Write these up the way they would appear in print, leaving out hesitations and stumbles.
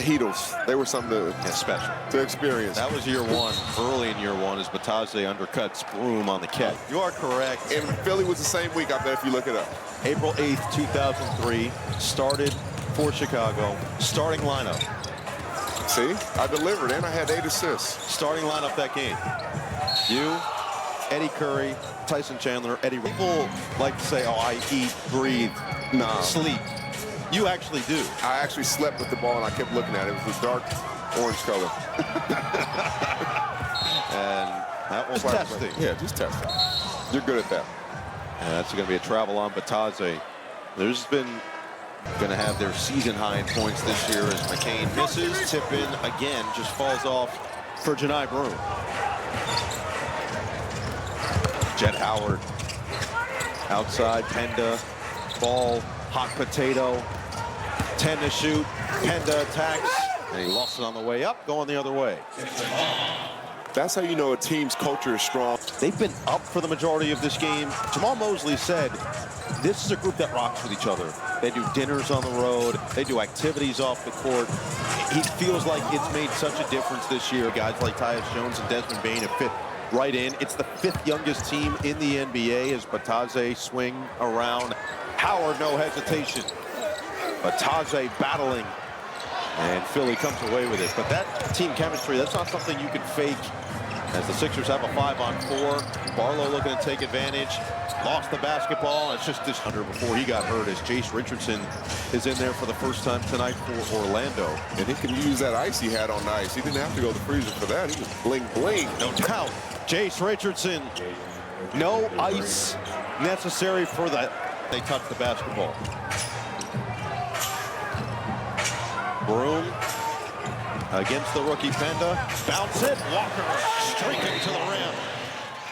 the Heatles. They were something special to experience. That was year one. Early in year one, as Batadze undercuts Broom on the catch. You are correct. And Philly was the same week, I bet, if you look it up. April 8th, 2003, started for Chicago. Starting lineup. See, I delivered, and I had 8 assists. Starting lineup that game. You, Eddie Curry, Tyson Chandler, Eddie. People like to say, oh, I eat, breathe, sleep. You actually do. I actually slept with the ball, and I kept looking at it. It was a dark orange color. And that was testing. Yeah, just testing. You're good at that. And that's going to be a travel on Batadze. There's been going to have their season high in points this year as McCain misses. Tip in again, just falls off for Janai Broom. Jet Howard outside. Penda, ball, hot potato. 10 to shoot. Penda attacks, and he lost it on the way up, going the other way. That's how you know a team's culture is strong. They've been up for the majority of this game. Jamal Mosley said, this is a group that rocks with each other. They do dinners on the road. They do activities off the court. He feels like it's made such a difference this year. Guys like Tyus Jones and Desmond Bane have fit right in. It's the 5th youngest team in the NBA as Batadze swing around. Howard, no hesitation. Batadze battling, and Philly comes away with it. But that team chemistry, that's not something you can fake. As the Sixers have a 5-on-4. Barlow looking to take advantage. Lost the basketball. It's just this under before he got hurt as Jace Richardson is in there for the first time tonight for Orlando. And he can use that ice he had on the ice. He didn't have to go to the freezer for that. He was bling bling. No doubt. Jace Richardson. No ice necessary for that. They touch the basketball. Broom against the rookie Penda. Bounce it. Walker streaking to the rim.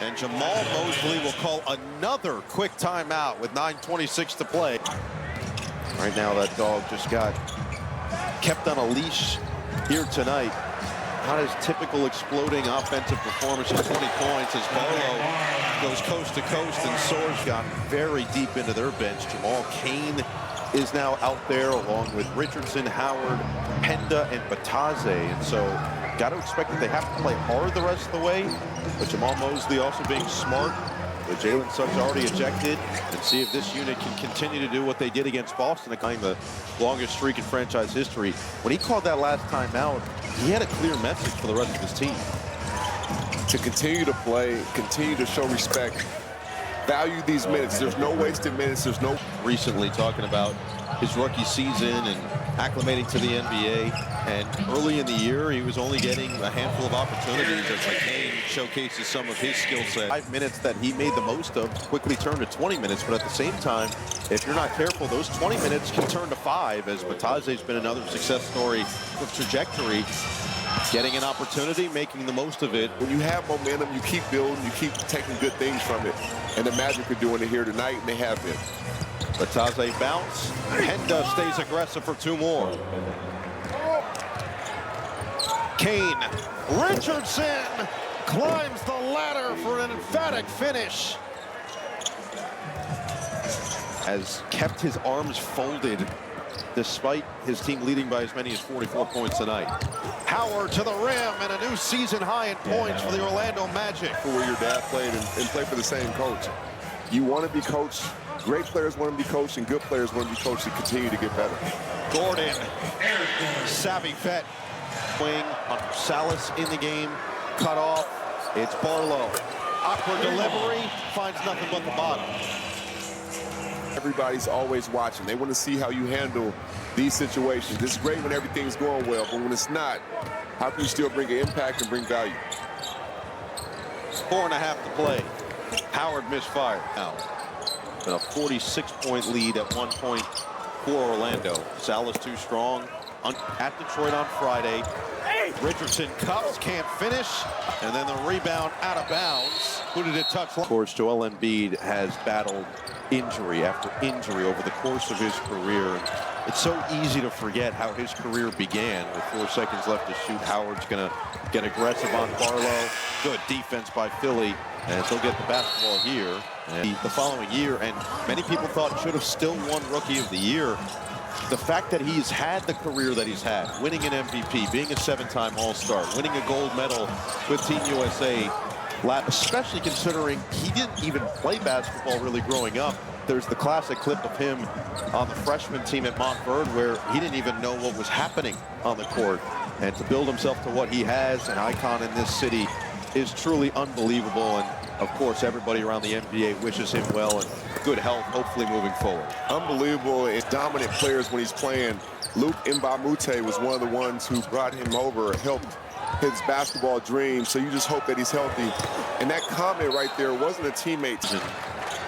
And Jamal Mosley will call another quick timeout with 9:26 to play. Right now, that dog just got kept on a leash here tonight. Not his typical exploding offensive performance of 20 points as Barlow goes coast to coast and soars gotten very deep into their bench. Jamal Cain is now out there along with Richardson, Howard, Penda, and Batadze. And so got to expect that they have to play hard the rest of the way. But Jamal Mosley also being smart. With Jalen Suggs already ejected, and see if this unit can continue to do what they did against Boston, the longest streak in franchise history. When he called that last time out, he had a clear message for the rest of his team. To continue to play, continue to show respect, value these minutes. There's no wasted minutes. There's no... Recently talking about his rookie season and acclimating to the NBA. And early in the year, he was only getting a handful of opportunities as McCain showcases some of his skill set. 5 minutes that he made the most of quickly turned to 20 minutes. But at the same time, if you're not careful, those 20 minutes can turn to 5 as Batadze's been another success story of trajectory. Getting an opportunity, making the most of it. When you have momentum, you keep building, you keep taking good things from it. And the Magic are doing it here tonight, and they have been. Batadze bounce. Penda stays aggressive for 2 more. Kane. Richardson climbs the ladder for an emphatic finish. Has kept his arms folded despite his team leading by as many as 44 points tonight. Howard to the rim and a new season high in points for the Orlando Magic. For where your dad played and play for the same coach. You want to be coached. Great players want to be coached, and good players want to be coached to continue to get better. Gordon, savvy vet. Wing on Salas in the game, cut off. It's Barlow. Awkward delivery, finds nothing but the bottom. Everybody's always watching. They want to see how you handle these situations. It's great when everything's going well, but when it's not, how can you still bring an impact and bring value? 4.5 to play. Howard misfired. Now, been a 46-point lead at 1 point for Orlando. Salas too strong. At Detroit on Friday. Richardson cups, can't finish, and then the rebound out of bounds. Who did it touch? Of course, Joel Embiid has battled injury after injury over the course of his career. It's so easy to forget how his career began. With 4 seconds left to shoot, Howard's going to get aggressive on Barlow. Good defense by Philly, and he'll get the basketball here. And the following year, and many people thought should have still won Rookie of the Year. the fact that he's had the career that he's had, winning an MVP, being a 7-time All-Star, winning a gold medal with Team USA, especially considering he didn't even play basketball really growing up. There's the classic clip of him on the freshman team at Montverde where he didn't even know what was happening on the court. And to build himself to what he has, an icon in this city, is truly unbelievable. And of course, everybody around the NBA wishes him well and good health, hopefully moving forward. Unbelievable and dominant players when he's playing. Luke Mbamute was one of the ones who brought him over, helped his basketball dream. So you just hope that he's healthy. And that comment right there wasn't a teammate.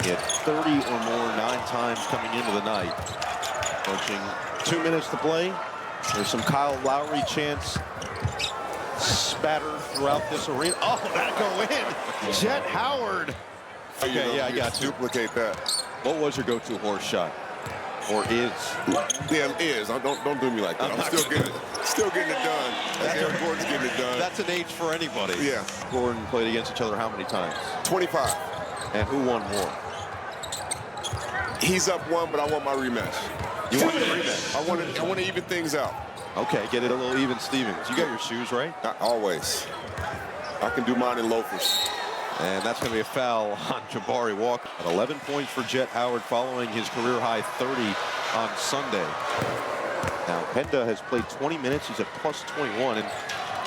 He had 30 or more 9 times coming into the night. Approaching 2 minutes to play. There's some Kyle Lowry chants spattered throughout this arena. Oh, that go in. Jet Howard. Okay, yeah, I got you. Duplicate that. What was your go-to horse shot? Or is? Yeah, is. Don't do me like that. I'm still getting it done. Eric Gordon's getting it done. That's an age for anybody. Yeah. Gordon played against each other how many times? 25. And who won more? He's up 1, but I want my rematch. You want your rematch? I want to even things out. Okay, get it a little even Stevens. You got your shoes, right? Not always. I can do mine in loafers. And that's going to be a foul on Jabari Walker. At 11 points for Jet Howard following his career-high 30 on Sunday. Now, Penda has played 20 minutes. He's at plus 21. And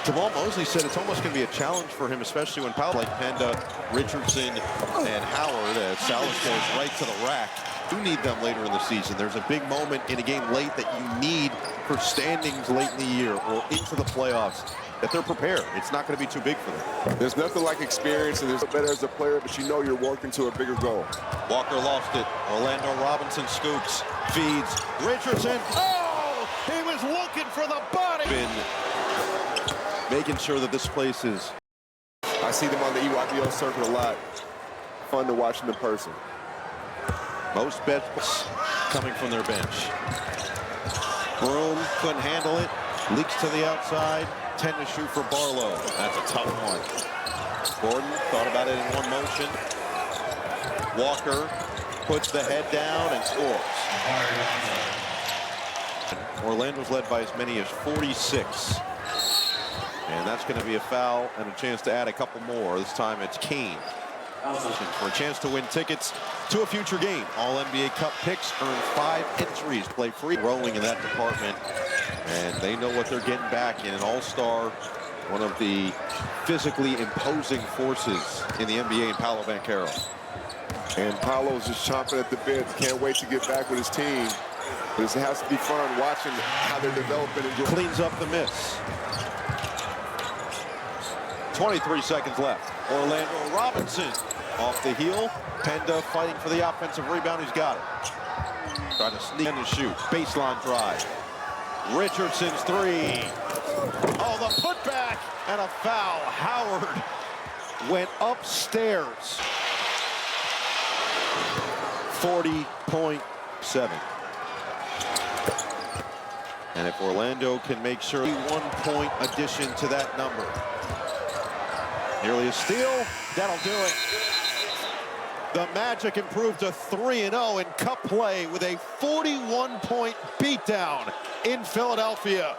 Jamal Mosley said it's almost going to be a challenge for him, especially when Powell, like Penda, Richardson, and Howard, Salas goes right to the rack. You need them later in the season. There's a big moment in a game late that you need for standings late in the year or into the playoffs, that they're prepared. It's not going to be too big for them. There's nothing like experience, and there's better as a player, but you know you're working to a bigger goal. Walker lost it. Orlando Robinson scoops, feeds. Richardson. Oh! He was looking for the body. Been making sure that this place is. I see them on the EYBL circuit a lot. Fun to watch them in person. Most bets coming from their bench. Broom couldn't handle it. Leaks to the outside. 10 to shoot for Barlow. That's a tough one. Gordon thought about it in one motion. Walker puts the head down and scores. Orlando's led by as many as 46. And that's going to be a foul and a chance to add a couple more. This time it's Kane. For a chance to win tickets to a future game. All NBA Cup picks earn 5 entries. Play free. Rolling in that department. And they know what they're getting back in an all-star, one of the physically imposing forces in the NBA in Paolo Banchero. And Paolo's just chomping at the bit. Can't wait to get back with his team. But it has to be fun watching how they're developing. And cleans up the miss. 23 seconds left. Orlando Robinson off the heel. Penda fighting for the offensive rebound. He's got it. Trying to sneak in and shoot. Baseline drive. Richardson's 3. Oh, the putback and a foul. Howard went upstairs. 40.7. And if Orlando can make sure 1-point addition to that number. Nearly a steal. That'll do it. The Magic improved to 3-0 in Cup play with a 41-point beatdown in Philadelphia.